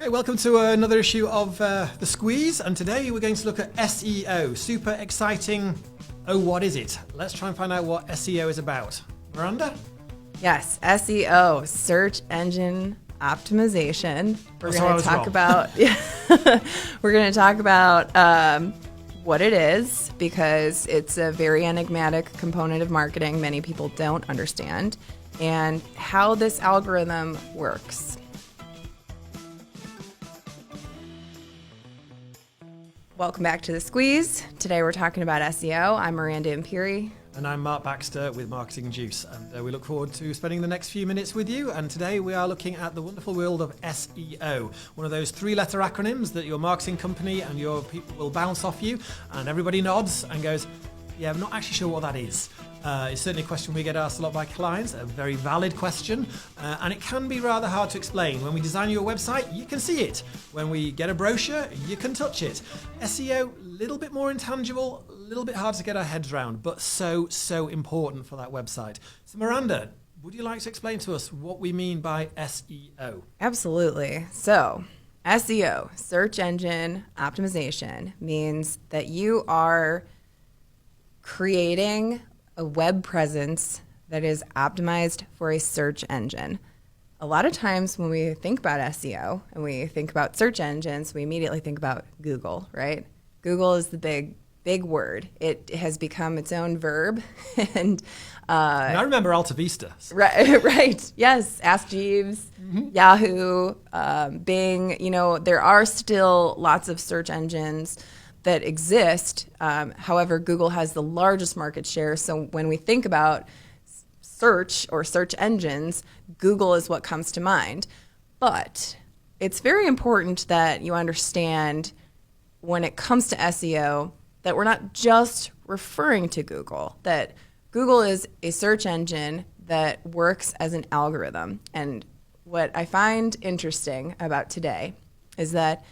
Okay, welcome to another issue of The Squeeze, and today we're going to look at SEO. Super exciting. Oh, what is it? Let's try and find out what SEO is about. Miranda? Yes, SEO, search engine optimization. We're going to talk about we're going to talk about what it is, because it's a very enigmatic component of marketing many people don't understand, and how this algorithm works. Welcome back to The Squeeze. Today we're talking about SEO. I'm Miranda Imperi. And I'm Mark Baxter with Marketing Juice, and we look forward to spending the next few minutes with you. And today we are looking at the wonderful world of SEO, one of those three-letter acronyms that your marketing company and your people will bounce off you, and everybody nods and goes, yeah, I'm not actually sure what that is. It's certainly a question we get asked a lot by clients, a very valid question, and it can be rather hard to explain. When we design your website, you can see it. When we get a brochure, you can touch it. SEO, a little bit more intangible, a little bit hard to get our heads around, but so important for that website. So Miranda, would you like to explain to us what we mean by SEO? Absolutely. So SEO, search engine optimization, means that you are creating a web presence that is optimized for a search engine. A lot of times when we think about SEO and we think about search engines, we immediately think about Google, right? Google is the big word. It has become its own verb. And I remember Alta Vista. Right. Yes. Ask Jeeves, Yahoo, Bing. There are still lots of search engines that exist. However, Google has the largest market share. So when we think about search or search engines, Google is what comes to mind. But it's very important that you understand, when it comes to SEO, that we're not just referring to Google, that Google is a search engine that works as an algorithm. And what I find interesting about today is that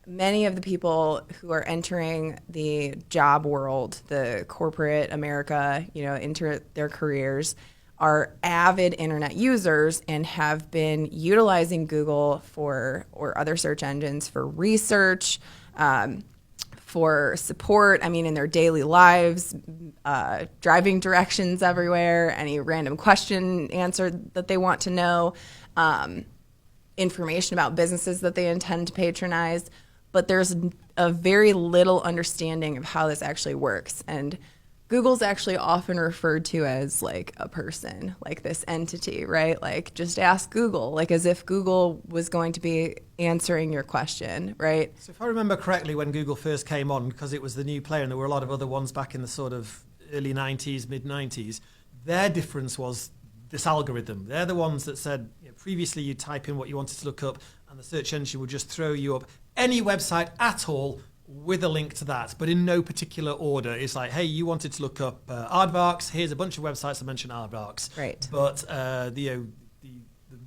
many of the people who are entering the job world, the corporate America, into their careers, are avid internet users and have been utilizing Google or other search engines for research, for support, in their daily lives, driving directions everywhere, any random question answered that they want to know, information about businesses that they intend to patronize. But there's a very little understanding of how this actually works. And Google's actually often referred to as like a person, like this entity, right? Like, just ask Google, like as if Google was going to be answering your question, right? So if I remember correctly, when Google first came on, because it was the new player and there were a lot of other ones back in the sort of early 90s, mid 90s, their difference was this algorithm. They're the ones that said, previously you type in what you wanted to look up and the search engine would just throw you up any website at all with a link to that, but in no particular order. It's like, hey, you wanted to look up aardvarks. Here's a bunch of websites that mention aardvarks. Right. But the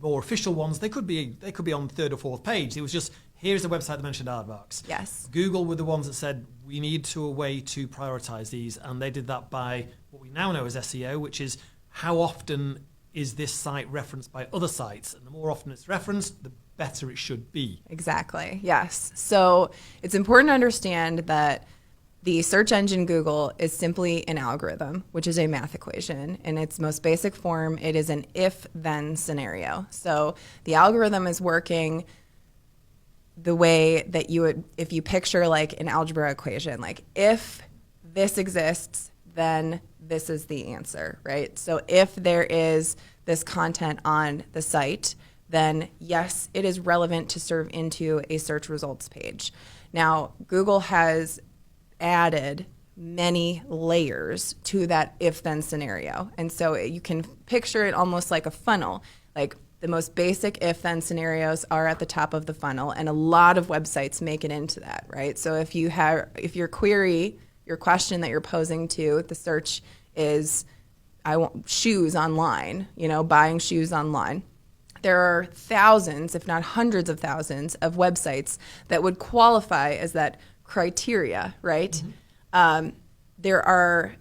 more official ones, they could be on the third or fourth page. It was just, here's a website that mentioned aardvarks. Yes. Google were the ones that said, we need a way to prioritize these, and they did that by what we now know as SEO, which is how often is this site referenced by other sites, and the more often it's referenced, the better it should be. Exactly, yes. So it's important to understand that the search engine Google is simply an algorithm, which is a math equation. In its most basic form, it is an if-then scenario. So the algorithm is working the way that you would, if you picture like an algebra equation, like if this exists, then this is the answer, right? So if there is this content on the site, then yes, it is relevant to serve into a search results page. Now, Google has added many layers to that if-then scenario. And so you can picture it almost like a funnel. Like, the most basic if-then scenarios are at the top of the funnel, and a lot of websites make it into that, right? So if your query, your question that you're posing to the search is, I want shoes online, buying shoes online, there are thousands, if not hundreds of thousands, of websites that would qualify as that criteria, right? Mm-hmm. There are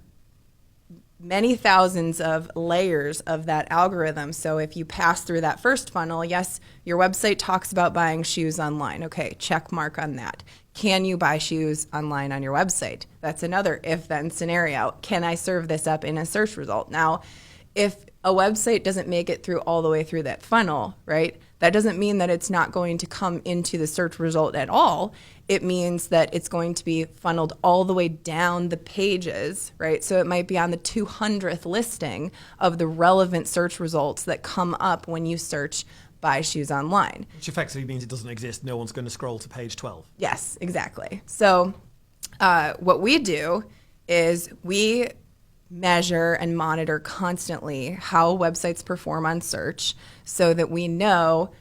many thousands of layers of that algorithm. So if you pass through that first funnel, yes, your website talks about buying shoes online. Okay, check mark on that. Can you buy shoes online on your website? That's another if-then scenario. Can I serve this up in a search result? Now, if a website doesn't make it through all the way through that funnel, right, that doesn't mean that it's not going to come into the search result at all. It means that it's going to be funneled all the way down the pages, right? So it might be on the 200th listing of the relevant search results that come up when you search buy shoes online. Which effectively means it doesn't exist. No one's going to scroll to page 12. Yes, exactly. So what we do is we measure and monitor constantly how websites perform on search so that we know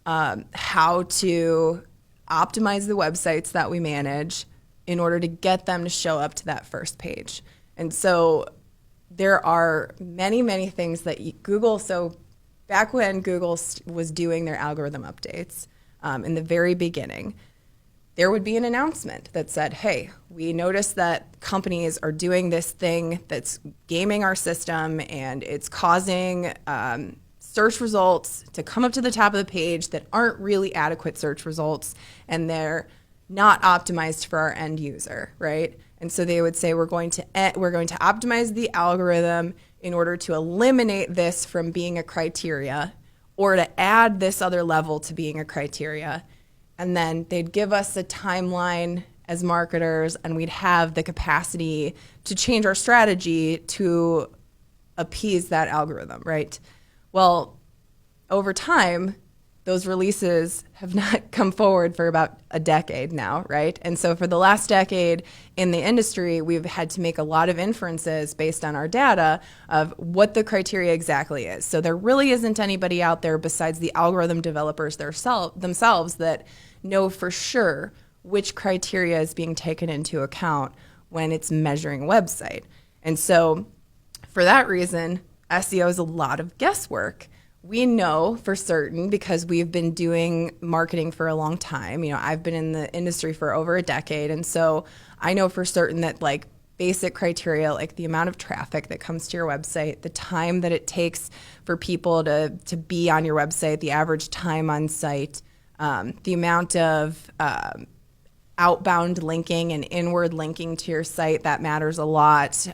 how to optimize the websites that we manage in order to get them to show up to that first page. And so there are many, many things that Google, so back when Google was doing their algorithm updates in the very beginning, there would be an announcement that said, hey, we noticed that companies are doing this thing that's gaming our system and it's causing search results to come up to the top of the page that aren't really adequate search results, and they're not optimized for our end user, right? And so they would say, we're going to optimize the algorithm in order to eliminate this from being a criteria or to add this other level to being a criteria. And then they'd give us a timeline as marketers, and we'd have the capacity to change our strategy to appease that algorithm, right? Well, over time, those releases have not come forward for about a decade now, right? And so for the last decade in the industry, we've had to make a lot of inferences based on our data of what the criteria exactly is. So there really isn't anybody out there besides the algorithm developers themselves that know for sure which criteria is being taken into account when it's measuring a website. And so for that reason, SEO is a lot of guesswork. We know for certain because we've been doing marketing for a long time. You know, I've been in the industry for over a decade, and so I know for certain that like basic criteria like the amount of traffic that comes to your website, the time that it takes for people to be on your website, the average time on site, the amount of outbound linking and inward linking to your site, that matters a lot.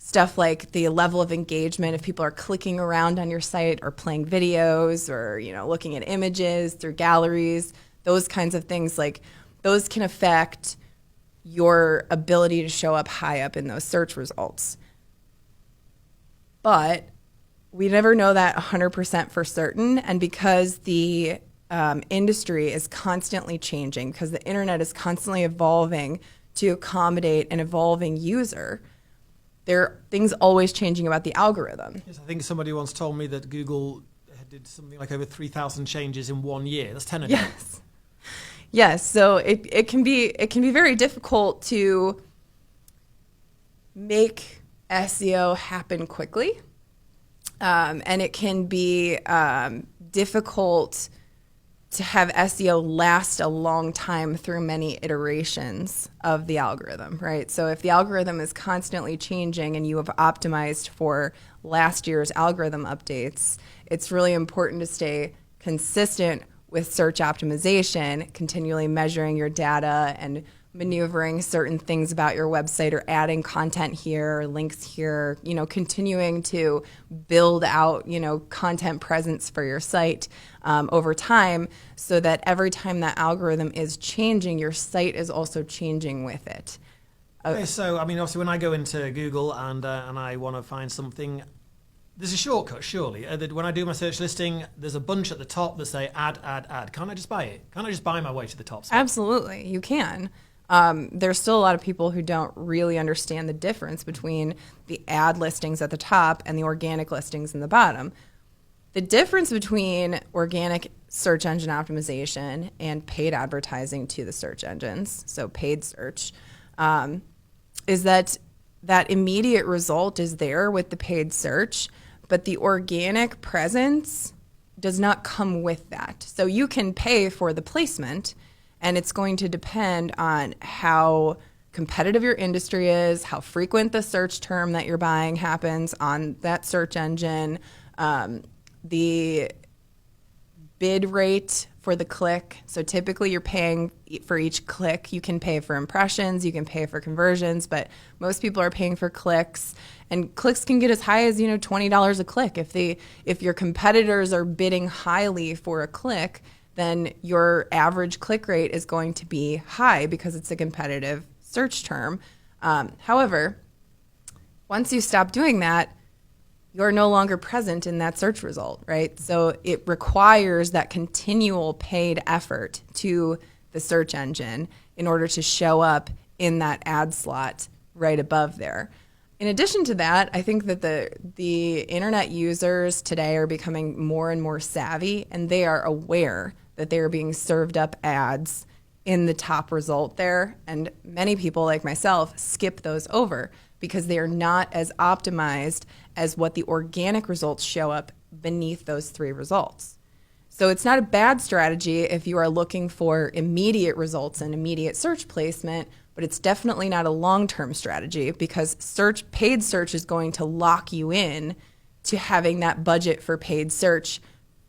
Stuff like the level of engagement, if people are clicking around on your site or playing videos or, you know, looking at images through galleries, those kinds of things, like those can affect your ability to show up high up in those search results. But we never know that 100% for certain. And because the industry is constantly changing, because the internet is constantly evolving to accommodate an evolving user, there are things always changing about the algorithm. Yes, I think somebody once told me that Google did something like over 3,000 changes in 1 year. That's 10 a day. Yes. Yes. So it can be very difficult to make SEO happen quickly, and it can be difficult to have SEO last a long time through many iterations of the algorithm, right? So if the algorithm is constantly changing and you have optimized for last year's algorithm updates, it's really important to stay consistent with search optimization, continually measuring your data and maneuvering certain things about your website or adding content here or links here, you know, continuing to build out, you know, content presence for your site over time so that every time that algorithm is changing, your site is also changing with it. Okay, so, I mean, obviously when I go into Google and I want to find something, there's a shortcut, surely. When I do my search listing, there's a bunch at the top that say add, add, add. Can't I just buy it? Can't I just buy my way to the top? Absolutely, you can. There's still a lot of people who don't really understand the difference between the ad listings at the top and the organic listings in the bottom. The difference between organic search engine optimization and paid advertising to the search engines, so paid search, is that immediate result is there with the paid search, but the organic presence does not come with that. So you can pay for the placement, and it's going to depend on how competitive your industry is, how frequent the search term that you're buying happens on that search engine, the bid rate for the click. So typically you're paying for each click. You can pay for impressions, you can pay for conversions, but most people are paying for clicks. And clicks can get as high as, $20 a click. If your competitors are bidding highly for a click, then your average click rate is going to be high because it's a competitive search term. However, once you stop doing that, you're no longer present in that search result, right? So it requires that continual paid effort to the search engine in order to show up in that ad slot right above there. In addition to that, I think that the internet users today are becoming more and more savvy, and they are aware that they are being served up ads in the top result there. And many people like myself skip those over because they are not as optimized as what the organic results show up beneath those 3 results. So it's not a bad strategy if you are looking for immediate results and immediate search placement, but it's definitely not a long-term strategy because paid search is going to lock you in to having that budget for paid search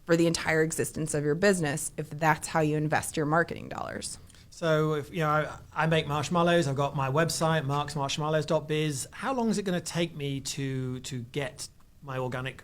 for the entire existence of your business if that's how you invest your marketing dollars. So if I make marshmallows, I've got my website, marksmarshmallows.biz. How long is it going to take me to get my organic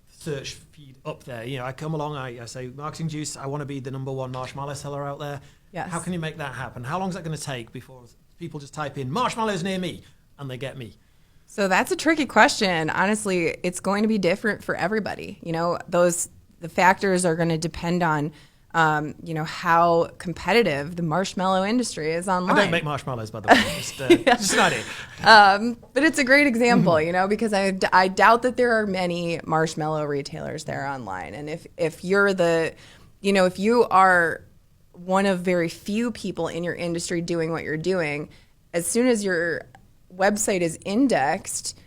search feed up there? I come along, I say, Marketing Juice, I want to be the #1 marshmallow seller out there. Yes. How can you make that happen? How long is that going to take before people just type in marshmallows near me and they get me? So that's a tricky question. Honestly, it's going to be different for everybody. The factors are going to depend on how competitive the marshmallow industry is online. I don't make marshmallows, by the way. Just an idea. But it's a great example, because I doubt that there are many marshmallow retailers there online. And if you're if you are one of very few people in your industry doing what you're doing, as soon as your website is indexed,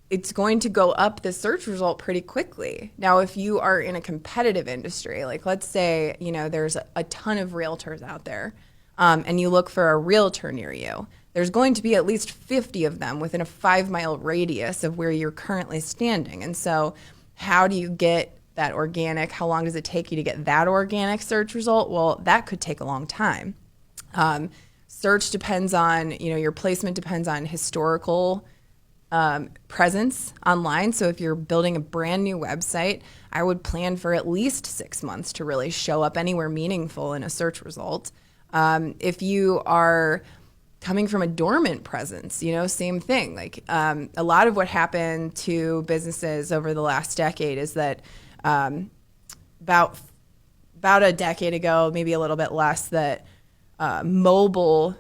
it's going to go up the search result pretty quickly. Now, if you are in a competitive industry, like let's say, there's a ton of realtors out there, and you look for a realtor near you, there's going to be at least 50 of them within a 5-mile radius of where you're currently standing. And so how do you get that organic? How long does it take you to get that organic search result? Well, that could take a long time. Search depends on, your placement depends on historical presence online. So if you're building a brand new website, I would plan for at least 6 months to really show up anywhere meaningful in a search result. If you are coming from a dormant presence, same thing. Like a lot of what happened to businesses over the last decade is that about a decade ago, maybe a little bit less, that mobile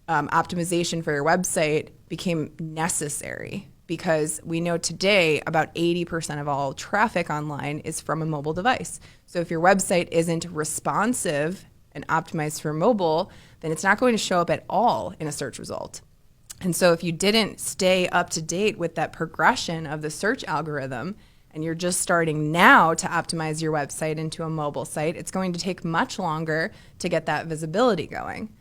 optimization for your website became necessary because we know today about 80% of all traffic online is from a mobile device. So if your website isn't responsive and optimized for mobile, then it's not going to show up at all in a search result. And so if you didn't stay up to date with that progression of the search algorithm and you're just starting now to optimize your website into a mobile site, it's going to take much longer to get that visibility going.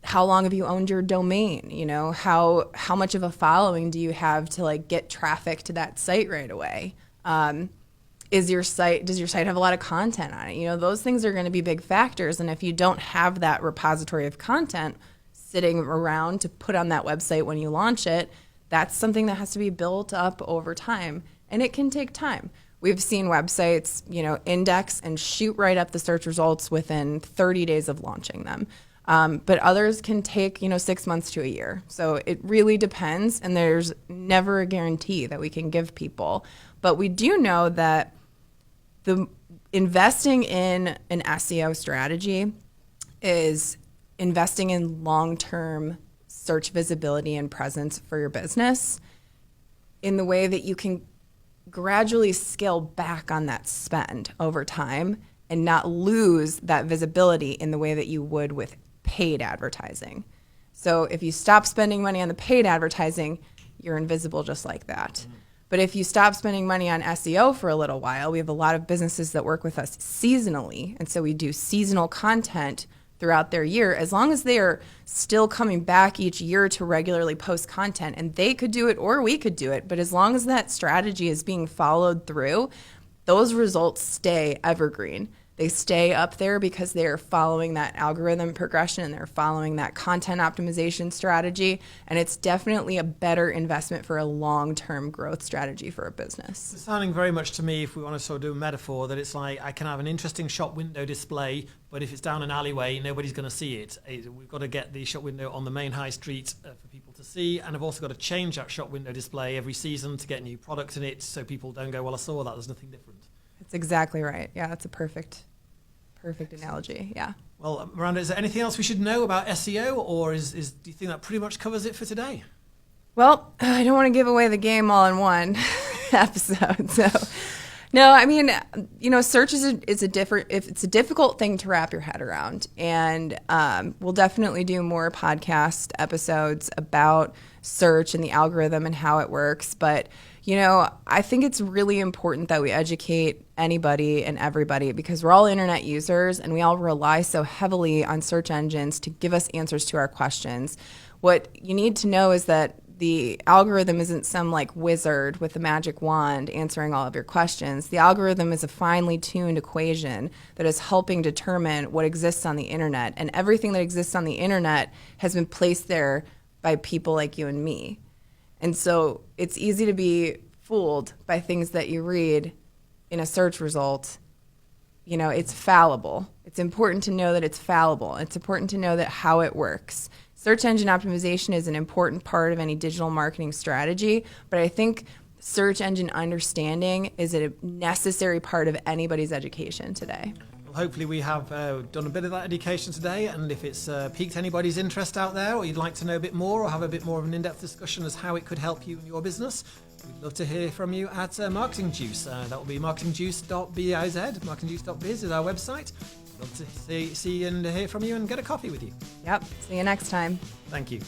How long have you owned your domain? How much of a following do you have to get traffic to that site right away? Does your site have a lot of content on it? Those things are going to be big factors. And if you don't have that repository of content sitting around to put on that website when you launch it, that's something that has to be built up over time. And it can take time. We've seen websites, index and shoot right up the search results within 30 days of launching them. But others can take, 6 months to a year. So it really depends, and there's never a guarantee that we can give people. But we do know that the investing in an SEO strategy is investing in long-term search visibility and presence for your business in the way that you can gradually scale back on that spend over time and not lose that visibility in the way that you would with paid advertising. So if you stop spending money on the paid advertising, you're invisible just like that. But if you stop spending money on SEO for a little while, we have a lot of businesses that work with us seasonally. And so we do seasonal content throughout their year, as long as they are still coming back each year to regularly post content, and they could do it or we could do it, but as long as that strategy is being followed through, those results stay evergreen. They stay up there because they're following that algorithm progression and they're following that content optimization strategy. And it's definitely a better investment for a long-term growth strategy for a business. It's sounding very much to me, if we want to sort of do a metaphor, that it's like I can have an interesting shop window display, but if it's down an alleyway, nobody's going to see it. We've got to get the shop window on the main high street for people to see. And I've also got to change that shop window display every season to get new products in it so people don't go, well, I saw that, there's nothing different. That's exactly right. Yeah, that's a perfect analogy. Yeah. Well, Miranda, is there anything else we should know about SEO, or do you think that pretty much covers it for today? Well, I don't want to give away the game all in one episode. So, no, I mean, search is a difficult thing to wrap your head around, and we'll definitely do more podcast episodes about search and the algorithm and how it works. But I think it's really important that we educate anybody and everybody, because we're all internet users and we all rely so heavily on search engines to give us answers to our questions. What you need to know is that the algorithm isn't some wizard with a magic wand answering all of your questions. The algorithm is a finely tuned equation that is helping determine what exists on the internet, and everything that exists on the internet has been placed there by people like you and me. And so it's easy to be fooled by things that you read in a search result. It's fallible. It's important to know that it's fallible. It's important to know that how it works. Search engine optimization is an important part of any digital marketing strategy, but I think search engine understanding is a necessary part of anybody's education today. Well, hopefully we have done a bit of that education today, and if it's piqued anybody's interest out there, or you'd like to know a bit more or have a bit more of an in-depth discussion as how it could help you in your business, we'd love to hear from you at Marketing Juice. That will be marketingjuice.biz. Marketingjuice.biz is our website. Love to see and hear from you and get a coffee with you. Yep. See you next time. Thank you.